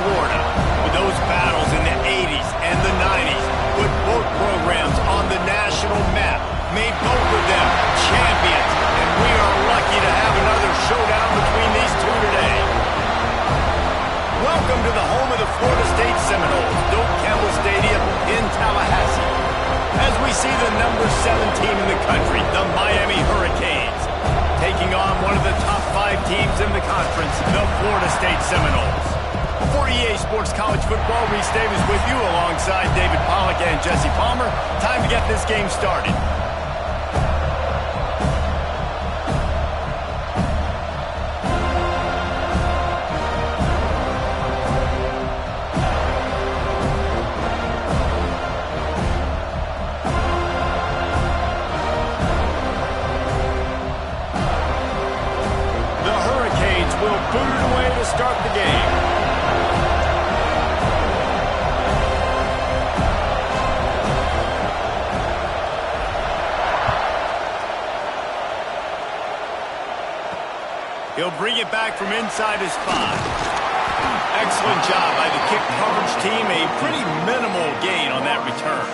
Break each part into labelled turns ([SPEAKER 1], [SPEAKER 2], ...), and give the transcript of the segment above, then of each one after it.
[SPEAKER 1] Florida. With those battles in the 80s and the 90s, put both programs on the national map, made both of them champions, and we are lucky to have another showdown between these two today. Welcome to the home of the Florida State Seminoles, Doak Campbell Stadium in Tallahassee. As we see the number 7 team in the country, the Miami Hurricanes, taking on one of the top 5 teams in the conference, the Florida State Seminoles. For EA Sports College Football, Reese Davis with you alongside David Pollack and Jesse Palmer. Time to get this game started.
[SPEAKER 2] Boot it away to start the game.
[SPEAKER 1] He'll bring it back from inside his 5. Excellent job by the kick coverage team. A pretty minimal gain on that return.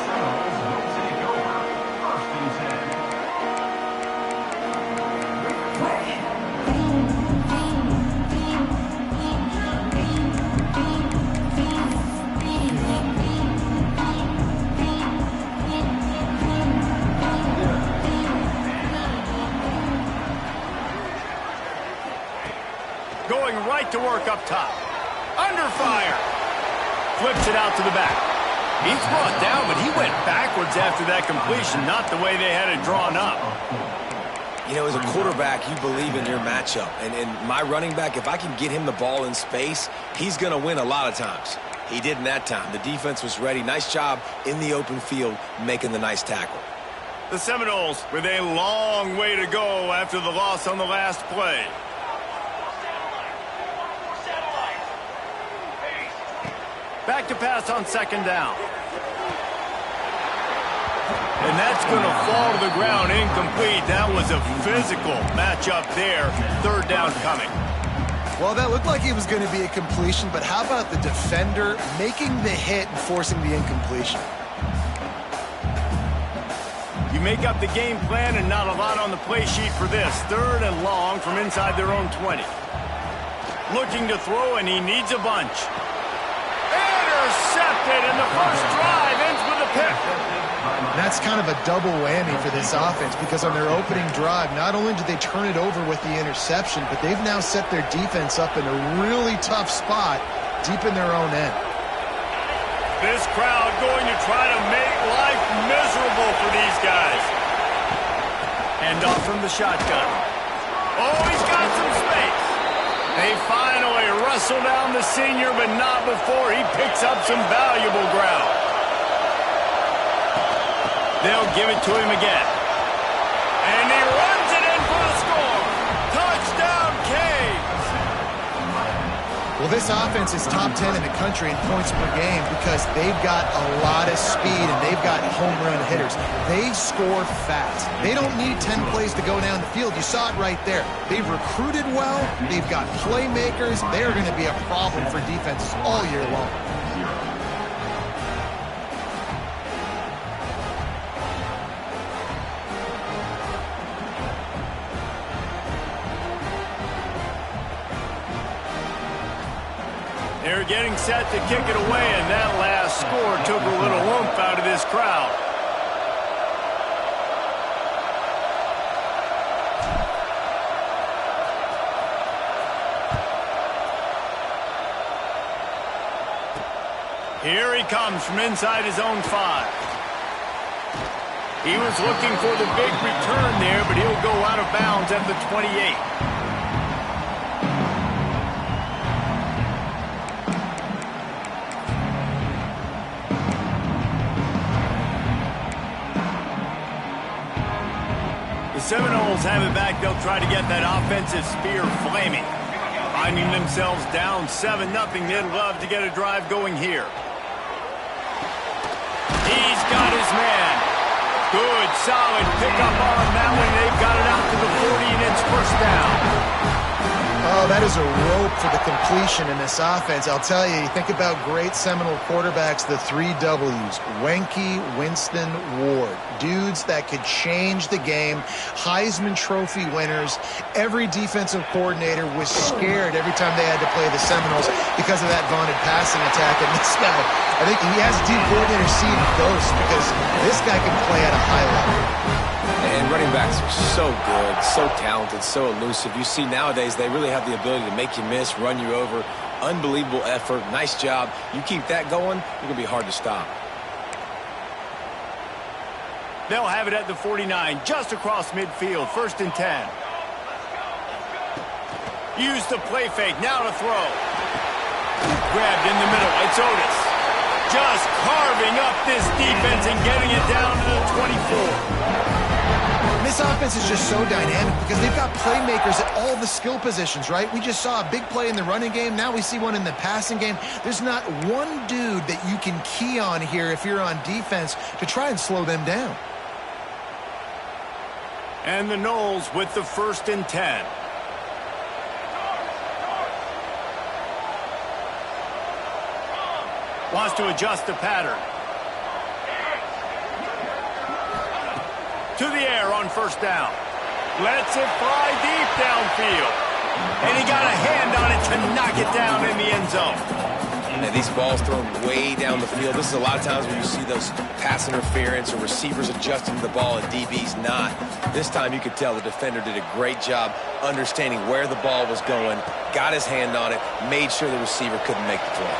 [SPEAKER 1] Going right to work up top. Under fire. Flips it out to the back. He's brought down, but he went backwards after that completion, not the way they had it drawn up.
[SPEAKER 3] You know, as a quarterback, you believe in your matchup. And my running back, if I can get him the ball in space, he's going to win a lot of times. He didn't that time. The defense was ready. Nice job in the open field making the nice tackle.
[SPEAKER 1] The Seminoles with a long way to go after the loss on the last play. Back to pass on 2nd down. And that's going to fall to the ground incomplete. That was a physical matchup there. 3rd down coming.
[SPEAKER 4] Well, that looked like it was going to be a completion, but how about the defender making the hit and forcing the incompletion?
[SPEAKER 1] You make up the game plan and not a lot on the play sheet for this. 3rd and long from inside their own 20. Looking to throw, and he needs a bunch. Intercepted, and the first drive ends with a pick.
[SPEAKER 4] That's kind of a double whammy for this offense because on their opening drive, not only did they turn it over with the interception, but they've now set their defense up in a really tough spot deep in their own end.
[SPEAKER 1] This crowd going to try to make life miserable for these guys. Hand off from the shotgun. Oh, he's got some space. They finally wrestle down the senior, but not before he picks up some valuable ground. They'll give it to him again. And he runs it in for the score. Touchdown, Canes.
[SPEAKER 4] Well, this offense is top 10 in the country in points per game because they've got a lot of speed and they've got home run hitters. They score fast. They don't need 10 plays to go down the field. You saw it right there. They've recruited well. They've got playmakers. They're going to be a problem for defenses all year long.
[SPEAKER 1] They're getting set to kick it away, and that last score took a little oomph out of this crowd. Here he comes from inside his own 5. He was looking for the big return there, but he'll go out of bounds at the 28. Seminoles have it back. They'll try to get that offensive spear flaming. Finding themselves down 7-0. They'd love to get a drive going here. He's got his man. Good, solid pickup on that one. They've got it out to the 40, and it's 1st down.
[SPEAKER 4] Oh, that is a rope for the completion in this offense. I'll tell you, you think about great Seminole quarterbacks, the 3 W's, Wenke, Winston, Ward. Dudes that could change the game, Heisman Trophy winners. Every defensive coordinator was scared every time they had to play the Seminoles because of that vaunted passing attack. And this guy, I think he has a team coordinator seeing ghosts because this guy can play at a high level.
[SPEAKER 3] And running backs are so good, so talented, so elusive. You see nowadays they really have the ability to make you miss, run you over. Unbelievable effort. Nice job. You keep that going, you're going to be hard to stop.
[SPEAKER 2] They'll have it at the 49, just across midfield, 1st and 10. Use the play fake, now to throw. Grabbed in the middle, it's Otis. Just carving up this defense and getting it down to the 24.
[SPEAKER 4] This offense is just so dynamic because they've got playmakers at all the skill positions, right? We just saw a big play in the running game. Now we see one in the passing game. There's not one dude that you can key on here if you're on defense to try and slow them down.
[SPEAKER 2] And the Noles with the 1st and 10. Wants to adjust the pattern. To the air on 1st down. Lets it fly deep downfield. And he got a hand on it to knock it down in the end zone.
[SPEAKER 3] And these balls thrown way down the field. This is a lot of times where you see those pass interference or receivers adjusting to the ball and DBs not. This time you could tell the defender did a great job understanding where the ball was going, got his hand on it, made sure the receiver couldn't make the throw.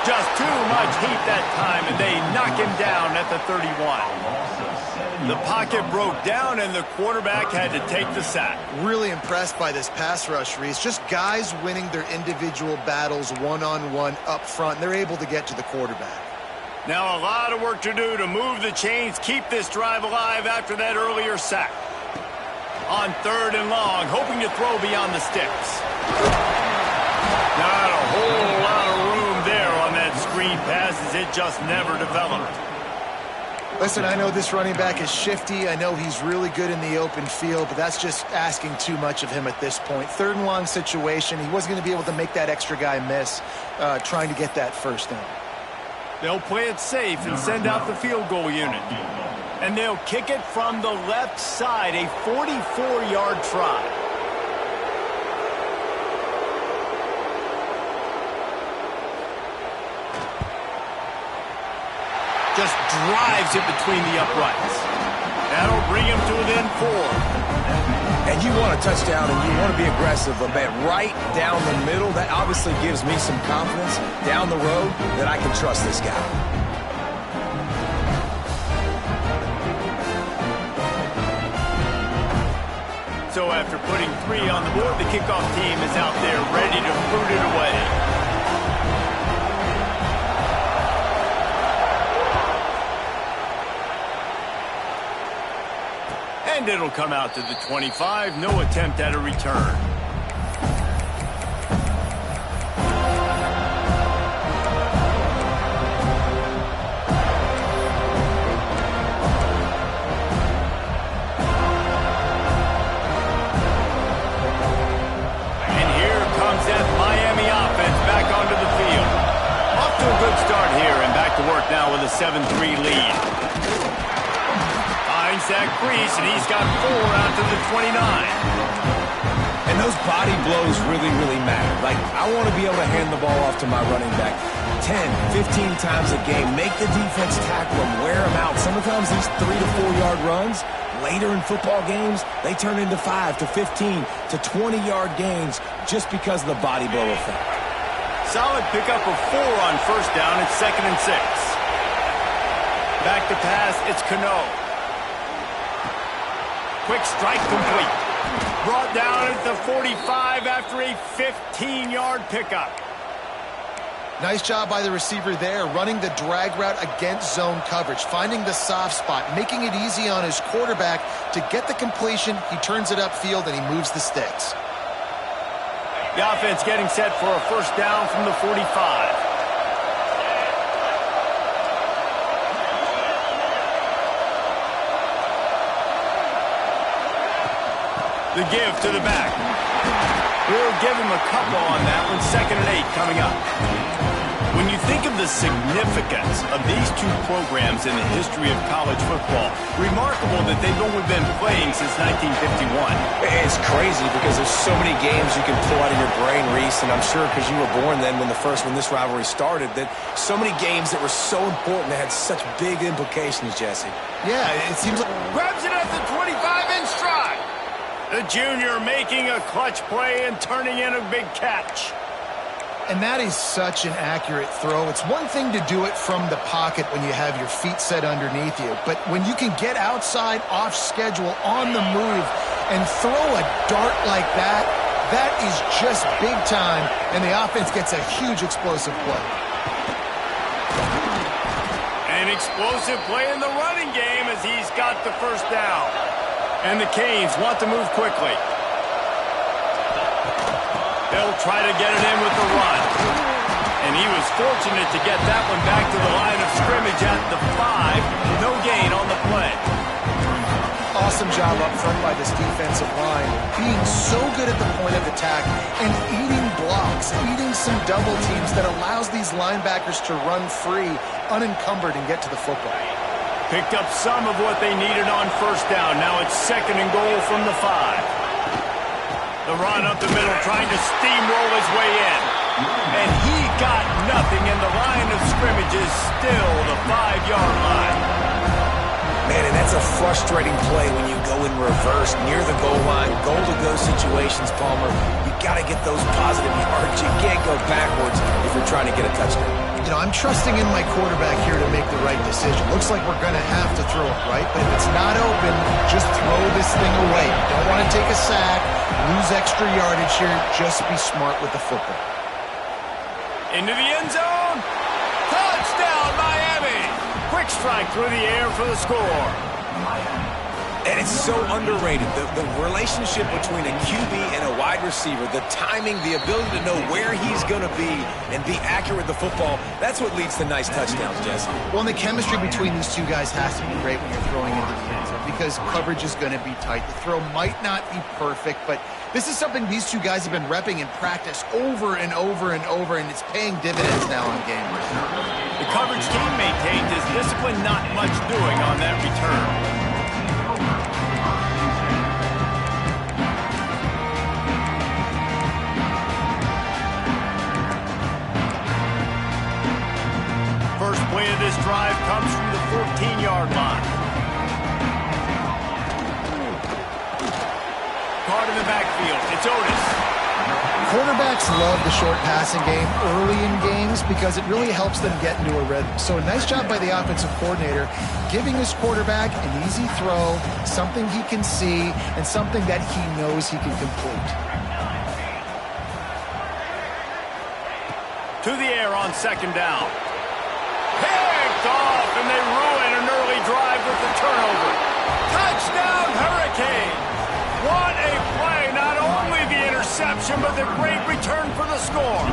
[SPEAKER 2] Just too much heat that time, and they knock him down at the 31. The pocket broke down, and the quarterback had to take the sack.
[SPEAKER 4] Really impressed by this pass rush, Reese. Just guys winning their individual battles one-on-one up front. They're able to get to the quarterback.
[SPEAKER 2] Now a lot of work to do to move the chains, keep this drive alive after that earlier sack. On 3rd and long, hoping to throw beyond the sticks. Not a whole lot of room there on that screen pass as it just never developed.
[SPEAKER 4] Listen, I know this running back is shifty. I know he's really good in the open field, but that's just asking too much of him at this point. 3rd and long situation. He wasn't going to be able to make that extra guy miss trying to get that 1st down.
[SPEAKER 2] They'll play it safe and send out the field goal unit. And they'll kick it from the left side, a 44-yard try. Just drives it between the uprights. That'll bring him to within 4.
[SPEAKER 3] And you want a touchdown and you want to be aggressive, but right down the middle, that obviously gives me some confidence down the road that I can trust this guy.
[SPEAKER 2] So after putting 3 on the board, the kickoff team is out there ready to boot it away. And it'll come out to the 25. No attempt at a return. And here comes that Miami offense back onto the field. Off to a good start here and back to work now with a 7-3 lead. Zach Priest, and he's got 4 out to the 29.
[SPEAKER 3] And those body blows really, really matter. Like, I want to be able to hand the ball off to my running back 10, 15 times a game. Make the defense tackle him, wear him out. Sometimes these 3 to 4 yard runs, later in football games, they turn into 5 to 15 to 20 yard gains just because of the body blow effect.
[SPEAKER 2] Solid pickup of 4 on 1st down. It's 2nd and 6. Back to pass, it's Cano. Quick strike complete. Brought down at the 45 after a 15-yard pickup.
[SPEAKER 4] Nice job by the receiver there, running the drag route against zone coverage, finding the soft spot, making it easy on his quarterback to get the completion. He turns it upfield, and he moves the sticks.
[SPEAKER 2] The offense getting set for a 1st down from the 45.
[SPEAKER 1] The give to the back. We'll give him a couple on that one. 2nd and 8 coming up. When you think of the significance of these two programs in the history of college football, remarkable that they've only been playing since 1951.
[SPEAKER 3] It's crazy because there's so many games you can pull out of your brain, Reese, and I'm sure because you were born then when this rivalry started, that so many games that were so important that had such big implications, Jesse.
[SPEAKER 4] Yeah, it seems like...
[SPEAKER 1] Grabs it at the 25-inch stride. The junior making a clutch play and turning in a big catch.
[SPEAKER 4] And that is such an accurate throw. It's one thing to do it from the pocket when you have your feet set underneath you, but when you can get outside, off schedule, on the move, and throw a dart like that, that is just big time, and the offense gets a huge explosive play.
[SPEAKER 1] An explosive play in the running game as he's got the first down. And the Canes want to move quickly. They'll try to get it in with the run. And he was fortunate to get that one back to the line of scrimmage at the 5. No gain on the play.
[SPEAKER 4] Awesome job up front by this defensive line, being so good at the point of attack and eating blocks, eating some double teams that allows these linebackers to run free, unencumbered, and get to the football.
[SPEAKER 1] Picked up some of what they needed on first down. Now it's 2nd and goal from the 5. The run up the middle, trying to steamroll his way in. And he got nothing, and the line of scrimmage is still the 5-yard line.
[SPEAKER 3] Man, and that's a frustrating play when you go in reverse near the goal line, goal-to-go situations, Palmer. You got to get those positive yards. You can't go backwards if you're trying to get a touchdown.
[SPEAKER 4] You know, I'm trusting in my quarterback here to make the right decision. Looks like we're going to have to throw it, right? But if it's not open, just throw this thing away. You don't want to take a sack, lose extra yardage here. Just be smart with the football.
[SPEAKER 1] Into the end zone. Touchdown, Miami. Quick strike through the air for the score.
[SPEAKER 3] And it's so underrated, the relationship between a QB and a wide receiver, the timing, the ability to know where he's going to be and be accurate with the football, that's what leads to nice touchdowns, Jesse.
[SPEAKER 4] Well, and the chemistry between these two guys has to be great when you're throwing into the end zone because coverage is going to be tight. The throw might not be perfect, but this is something these two guys have been repping in practice over and over and over, and it's paying dividends now on game.
[SPEAKER 1] The coverage team maintained his discipline, not much doing on that return. First play of this drive comes from the 14-yard line. Caught in the backfield. It's Otis.
[SPEAKER 4] Quarterbacks love the short passing game early in games because it really helps them get into a rhythm. So a nice job by the offensive coordinator giving his quarterback an easy throw, something he can see, and something that he knows he can complete.
[SPEAKER 1] To the air on 2nd down. Picked off, and they ruin an early drive with the turnover. Touchdown, Hurricane! What a play! Not only the interception, but the great return for the score.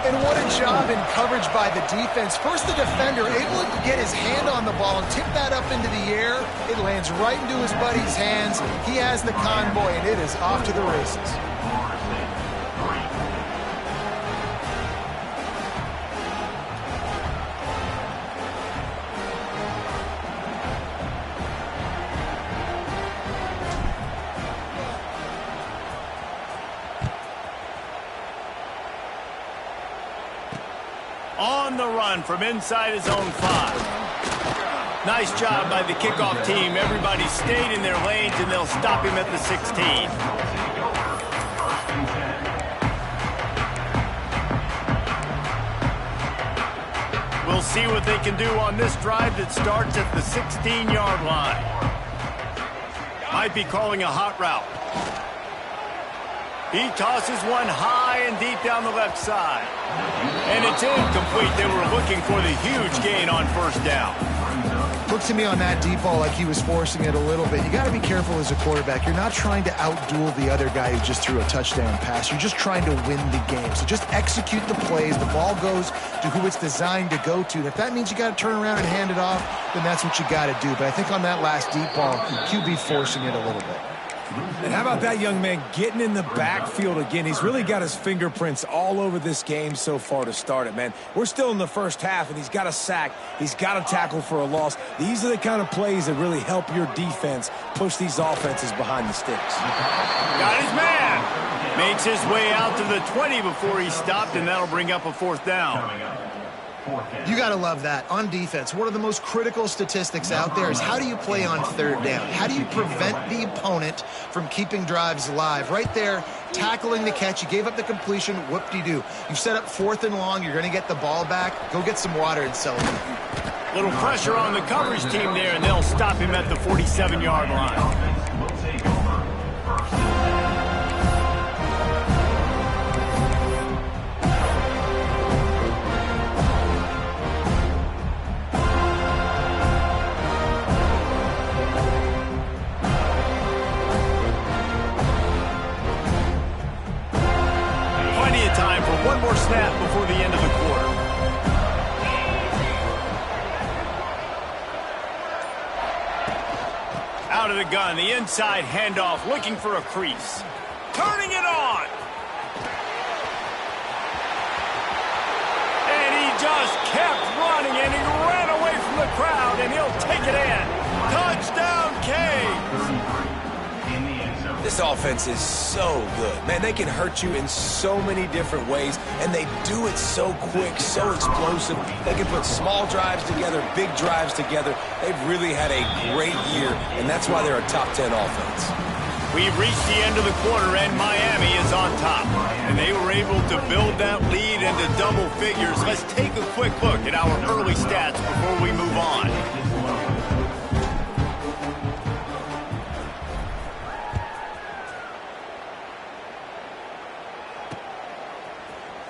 [SPEAKER 4] And what a job in coverage by the defense. First, the defender able to get his hand on the ball and tip that up into the air. It lands right into his buddy's hands. He has the convoy, and it is off to the races.
[SPEAKER 1] On the run from inside his own 5. Nice job by the kickoff team. Everybody stayed in their lanes, and they'll stop him at the 16. We'll see what they can do on this drive that starts at the 16-yard line. Might be calling a hot route. He tosses one high and deep down the left side. And it's incomplete. They were looking for the huge gain on first down.
[SPEAKER 4] Looked to me on that deep ball like he was forcing it a little bit. You got to be careful as a quarterback. You're not trying to outduel the other guy who just threw a touchdown pass. You're just trying to win the game. So just execute the plays. The ball goes to who it's designed to go to. And if that means you got to turn around and hand it off, then that's what you got to do. But I think on that last deep ball, QB forcing it a little bit.
[SPEAKER 3] And how about that young man getting in the backfield again? He's really got his fingerprints all over this game so far to start it, man. We're still in the first half, and he's got a sack. He's got a tackle for a loss. These are the kind of plays that really help your defense push these offenses behind the sticks.
[SPEAKER 2] Got his man. Makes his way out to the 20 before he stopped, and that'll bring up a fourth down.
[SPEAKER 4] You got to love that. On defense, one of the most critical statistics out there is how do you play on third down? How do you prevent the opponent from keeping drives alive? Right there, tackling the catch. You gave up the completion. Whoop-de-doo. You set up 4th and long. You're going to get the ball back. Go get some water and celebrate.
[SPEAKER 2] Little pressure on the coverage team there, and they'll stop him at the 47-yard line. One more snap before the end of the quarter. Out of the gun, the inside handoff, looking for a crease. Turning it on. And he just kept running, and he ran away from the crowd, and he'll take it in. Touchdown, Canes.
[SPEAKER 3] This offense is so good. Man, they can hurt you in so many different ways, and they do it so quick, so explosive. They can put small drives together, big drives together. They've really had a great year, and that's why they're a top 10 offense.
[SPEAKER 2] We've reached the end of the quarter, and Miami is on top. And they were able to build that lead into double figures. Let's take a quick look at our early stats before we move on.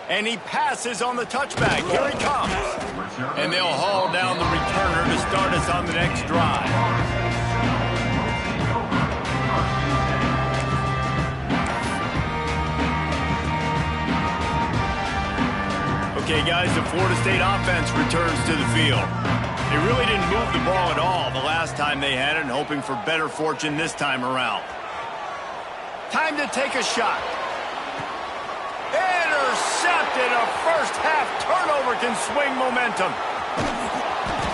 [SPEAKER 2] And he passes on the touchback. Here he comes. And they'll haul down the returner to start us on the next drive. Okay, guys, the Florida State offense returns to the field. They really didn't move the ball at all the last time they had it, and hoping for better fortune this time around. Time to take a shot. Intercepted. A first-half turnover can swing momentum.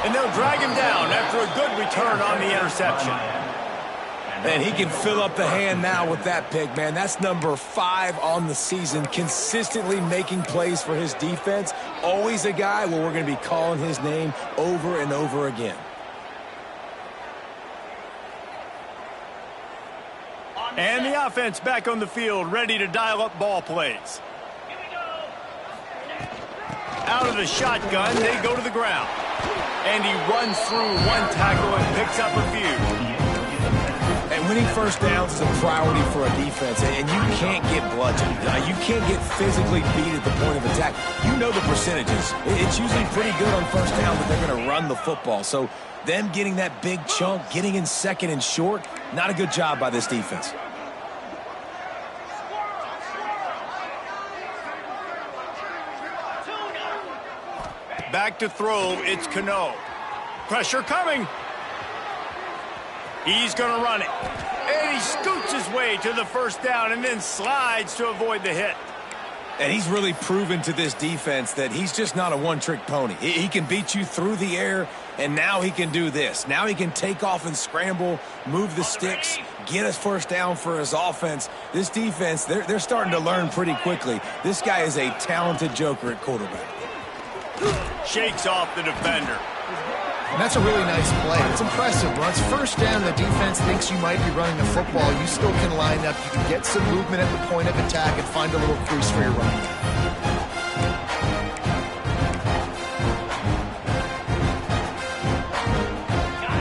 [SPEAKER 2] And they'll drag him down after a good return on the interception.
[SPEAKER 3] And he can fill up the hand now with that pick, man. That's number 5 on the season, consistently making plays for his defense. Always a guy where we're going to be calling his name over and over again.
[SPEAKER 2] And the offense back on the field, ready to dial up ball plays. Out of the shotgun, they go to the ground. And he runs through one tackle and picks up a few.
[SPEAKER 3] And winning first downs is a priority for a defense, and you can't get bludgeoned. You can't get physically beat at the point of attack. You know the percentages. It's usually pretty good on first down that they're going to run the football. So them getting that big chunk, getting in second and short, not a good job by this defense.
[SPEAKER 2] Back to throw, it's Cano. Pressure coming. He's going to run it. And he scoots his way to the first down and then slides to avoid the hit.
[SPEAKER 3] And he's really proven to this defense that he's just not a one-trick pony. He can beat you through the air, and now he can do this. Now he can take off and scramble, move the sticks, get us first down for his offense. This defense, they're starting to learn pretty quickly. This guy is a talented joker at quarterback.
[SPEAKER 2] Shakes off the defender.
[SPEAKER 4] And that's a really nice play. It's impressive. When it's first down, the defense thinks you might be running the football. You still can line up. You can get some movement at the point of attack and find a little crease for your running back.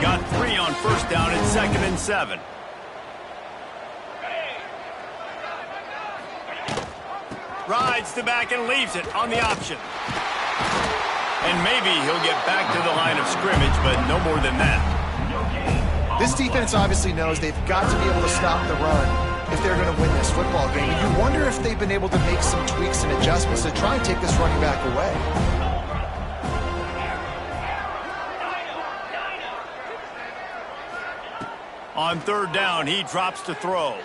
[SPEAKER 2] Got 3 on first down and 2nd and 7. Rides the back and leaves it on the option. And maybe he'll get back to the line of scrimmage, but no more than that.
[SPEAKER 4] This defense obviously knows they've got to be able to stop the run if they're going to win this football game. And you wonder if they've been able to make some tweaks and adjustments to try and take this running back away.
[SPEAKER 2] On third down, he drops to throw.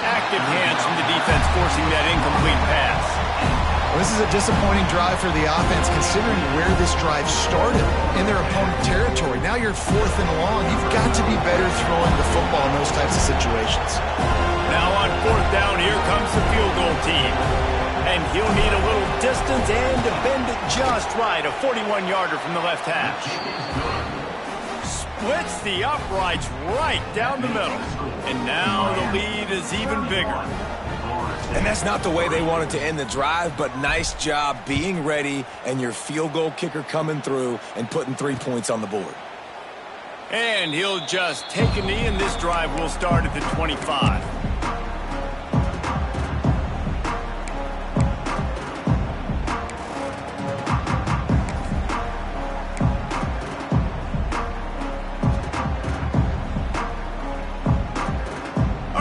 [SPEAKER 2] Active hands from the defense forcing that incomplete pass.
[SPEAKER 4] Well, this is a disappointing drive for the offense considering where this drive started, in their opponent territory. Now you're 4th and long. You've got to be better throwing the football in those types of situations.
[SPEAKER 2] Now on 4th down, here comes the field goal team. And he'll need a little distance and to bend it just right. A 41-yarder from the left hash. Splits the uprights right down the middle. And now the lead is even bigger.
[SPEAKER 3] And that's not the way they wanted to end the drive, but nice job being ready and your field goal kicker coming through and putting 3 points on the board.
[SPEAKER 2] And he'll just take a knee, and this drive will start at the 25.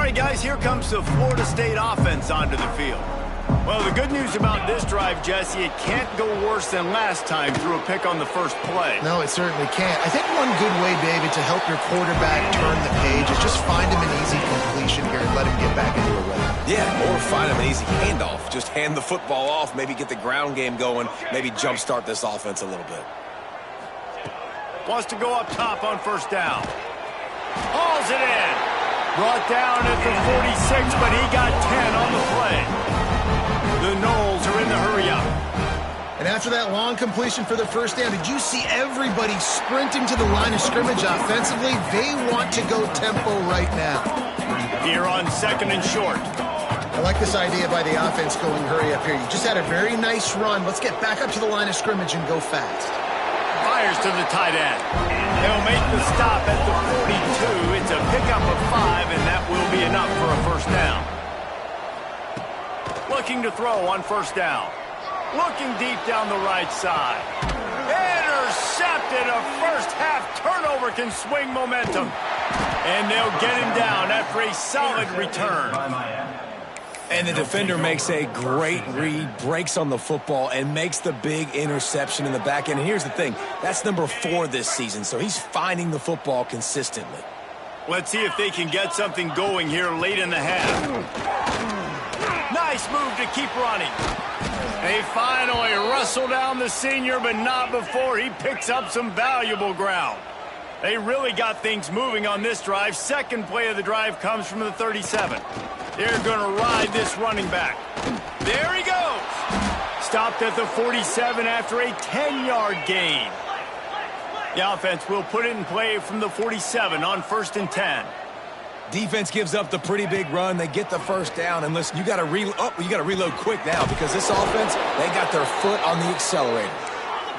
[SPEAKER 2] Guys, here comes the Florida State offense onto the field. Well, the good news about this drive, Jesse, it can't go worse than last time through a pick on the first play.
[SPEAKER 4] No, it certainly can't. I think one good way, David, to help your quarterback turn the page is just find him an easy completion here and let him get back into a rhythm.
[SPEAKER 3] Yeah, or find him an easy handoff. Just hand the football off, maybe get the ground game going, maybe jumpstart this offense a little bit.
[SPEAKER 2] Wants to go up top on first down. Hauls it in. Brought down at the 46, but he got 10 on the play. The Noles are in the hurry-up.
[SPEAKER 4] And after that long completion for the first down, did you see everybody sprinting to the line of scrimmage offensively? They want to go tempo right now.
[SPEAKER 2] Here on 2nd and short.
[SPEAKER 4] I like this idea by the offense going hurry up here. You just had a very nice run. Let's get back up to the line of scrimmage and go fast.
[SPEAKER 2] Fires to the tight end. They'll make the stop at the 42. It's a pickup of 5, and that will be enough for a first down. Looking to throw on first down. Looking deep down the right side. Intercepted. A first-half turnover can swing momentum. And they'll get him down after a solid return.
[SPEAKER 3] And the defender makes a great read, breaks on the football, and makes the big interception in the back end. And here's the thing, that's number 4 this season, so he's finding the football consistently.
[SPEAKER 2] Let's see if they can get something going here late in the half. Nice move to keep running. They finally wrestle down the senior, but not before he picks up some valuable ground. They really got things moving on this drive. Second play of the drive comes from the 37. They're going to ride this running back. There he goes. Stopped at the 47 after a 10-yard gain. The offense will put it in play from the 47 on 1st and 10.
[SPEAKER 3] Defense gives up the pretty big run. They get the first down. And listen, you got to reload quick now because this offense, they got their foot on the accelerator.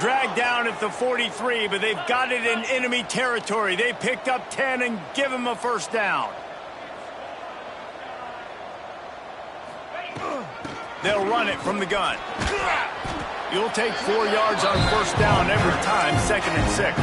[SPEAKER 2] Dragged down at the 43, but they've got it in enemy territory. They picked up 10 and give him a first down. They'll run it from the gun. You'll take 4 yards on first down every time, 2nd and 6.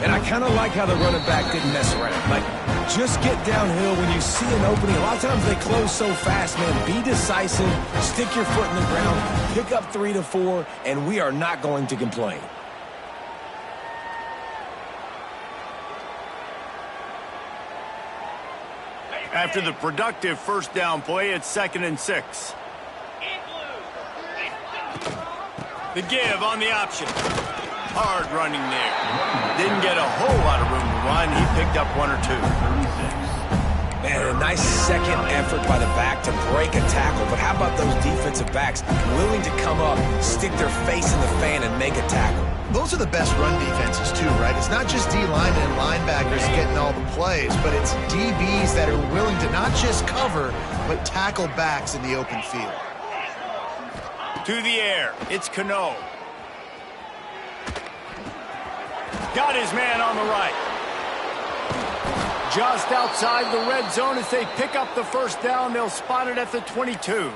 [SPEAKER 3] And I kind of like how the running back didn't mess around. Like, just get downhill when you see an opening. A lot of times they close so fast, man. Be decisive, stick your foot in the ground, pick up 3 to 4, and we are not going to complain.
[SPEAKER 2] After the productive first down play, it's 2nd and 6. The give on the option. Hard running there. Didn't get a whole lot of room to run. He picked up 1 or 2.
[SPEAKER 3] Man, a nice second effort by the back to break a tackle. But how about those defensive backs willing to come up, stick their face in the fan, and make a tackle?
[SPEAKER 4] Those are the best run defenses too, right? It's not just D-linemen and linebackers getting all the plays, but it's DBs that are willing to not just cover, but tackle backs in the open field.
[SPEAKER 2] To the air, it's Cano. Got his man on the right. Just outside the red zone as they pick up the first down. They'll spot it at the 22.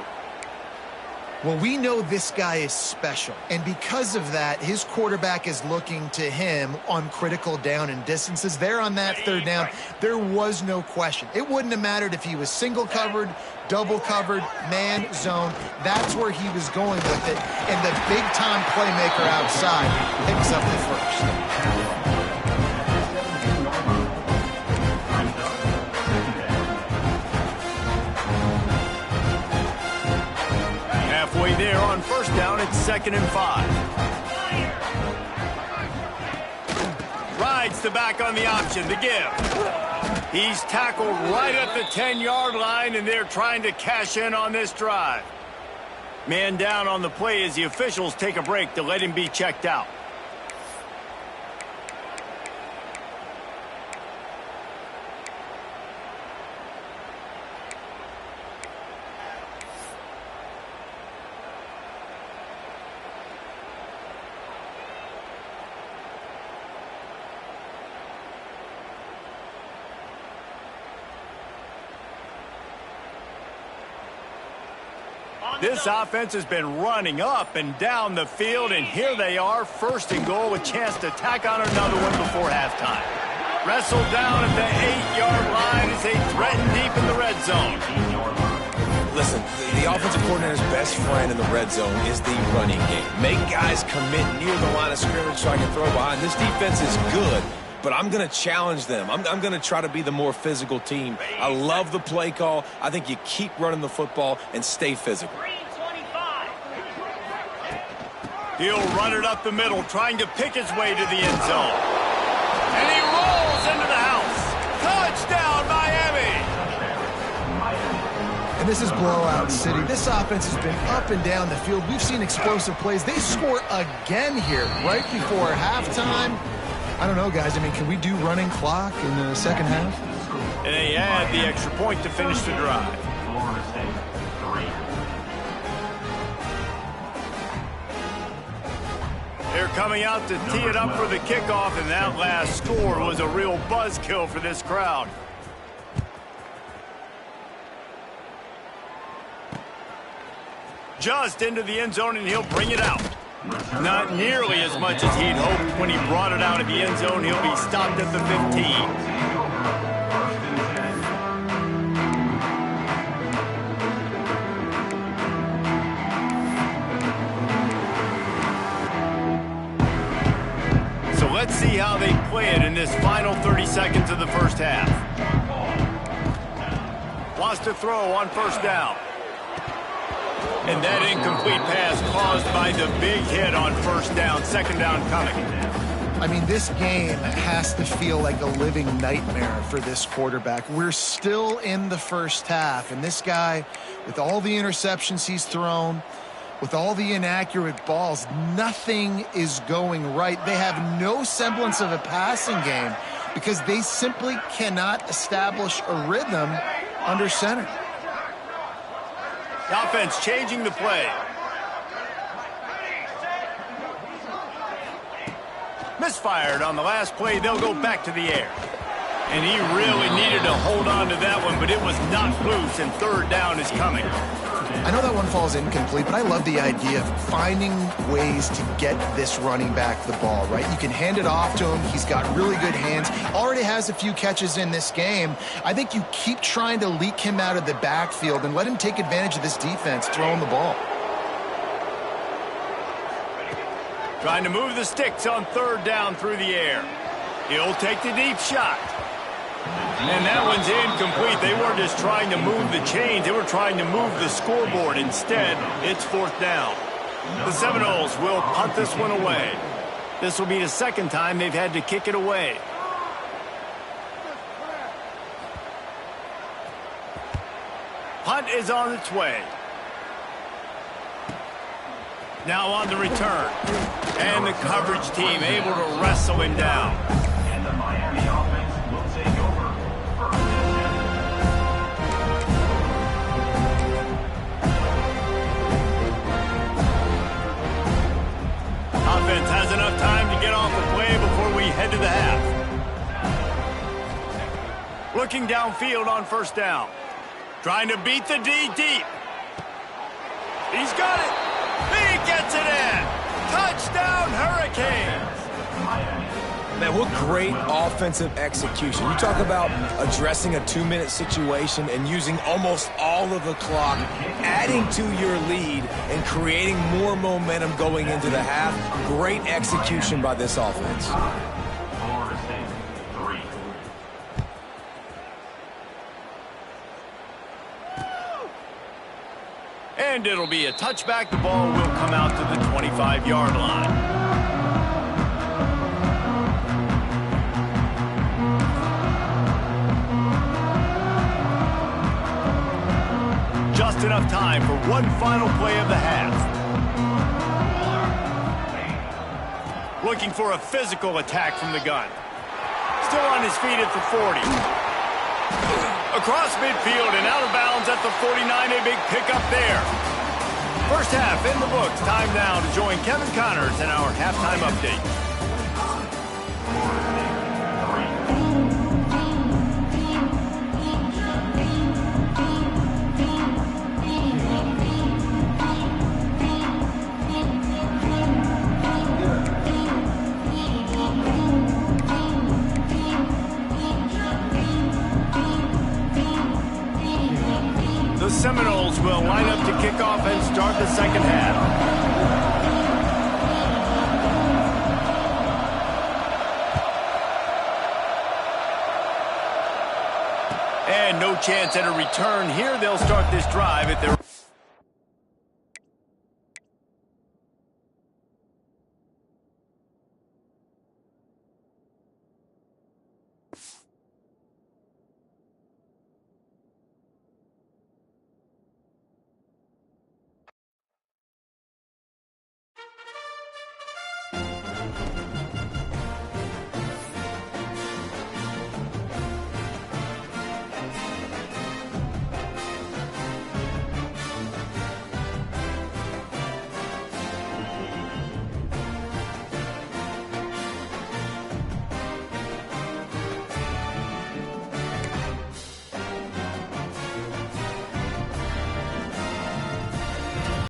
[SPEAKER 4] Well, we know this guy is special, and because of that, his quarterback is looking to him on critical down and distances. There on that third down, there was no question. It wouldn't have mattered if he was single covered, double covered, man, zone. That's where he was going with it, and the big-time playmaker outside picks up the first.
[SPEAKER 2] halfway there on first down. It's 2nd and 5. Rides the back on the option, the give. He's tackled right at the 10-yard line, and they're trying to cash in on this drive. Man down on the play as the officials take a break to let him be checked out. This offense has been running up and down the field, and here they are, 1st and goal, with a chance to tack on another one before halftime. Wrestled down at the 8-yard line as they threaten deep in the red zone.
[SPEAKER 3] Listen, the offensive coordinator's best friend in the red zone is the running game. Make guys commit near the line of scrimmage so I can throw behind. This defense is good, but I'm going to challenge them. I'm going to try to be the more physical team. I love the play call. I think you keep running the football and stay physical.
[SPEAKER 2] He'll run it up the middle, trying to pick his way to the end zone. And he rolls into the house. Touchdown, Miami!
[SPEAKER 4] And this is blowout city. This offense has been up and down the field. We've seen explosive plays. They score again here right before halftime. I don't know, guys. I mean, can we do running clock in the second half?
[SPEAKER 2] And they add the extra point to finish the drive. They're coming out to tee it up for the kickoff, and that last score was a real buzzkill for this crowd. Just into the end zone, and he'll bring it out. Not nearly as much as he'd hoped. When he brought it out of the end zone, he'll be stopped at the 15. Let's see how they play it in this final 30 seconds of the first half. Wants to throw on first down. And that incomplete pass caused by the big hit on first down. 2nd down coming.
[SPEAKER 4] I mean, this game has to feel like a living nightmare for this quarterback. We're still in the first half, and this guy, with all the interceptions he's thrown, with all the inaccurate balls, nothing is going right. They have no semblance of a passing game because they simply cannot establish a rhythm under center.
[SPEAKER 2] The offense changing the play. Misfired on the last play. They'll go back to the air. And he really needed to hold on to that one, but it was not loose, and 3rd down is coming.
[SPEAKER 4] I know that one falls incomplete, but I love the idea of finding ways to get this running back the ball, right? You can hand it off to him. He's got really good hands. Already has a few catches in this game. I think you keep trying to leak him out of the backfield and let him take advantage of this defense throwing the ball.
[SPEAKER 2] Trying to move the sticks on 3rd down through the air. He'll take the deep shot. And that one's incomplete. They weren't just trying to move the chains. They were trying to move the scoreboard. Instead, it's 4th down. The Seminoles will punt this one away. This will be the 2nd time they've had to kick it away. Punt is on its way. Now on the return. And the coverage team able to wrestle him down.
[SPEAKER 5] And the Miami offense will take over.
[SPEAKER 2] Offense has enough time to get off the play before we head to the half. Looking downfield on first down. Trying to beat the D deep. He's got it. He gets it in. Touchdown, Hurricanes.
[SPEAKER 3] Man, what great offensive execution. You talk about addressing a 2-minute situation and using almost all of the clock, adding to your lead and creating more momentum going into the half. Great execution by this offense.
[SPEAKER 5] Florida State, 3.
[SPEAKER 2] And it'll be a touchback. The ball will come out to the 25-yard line. Just enough time for one final play of the half. Looking for a physical attack from the gun. Still on his feet at the 40. Across midfield and out of bounds at the 49. A big pickup there. First half in the books. Time now to join Kevin Connors in our halftime update. The Seminoles will line up to kick off and start the second half. And no chance at a return here. They'll start this drive at their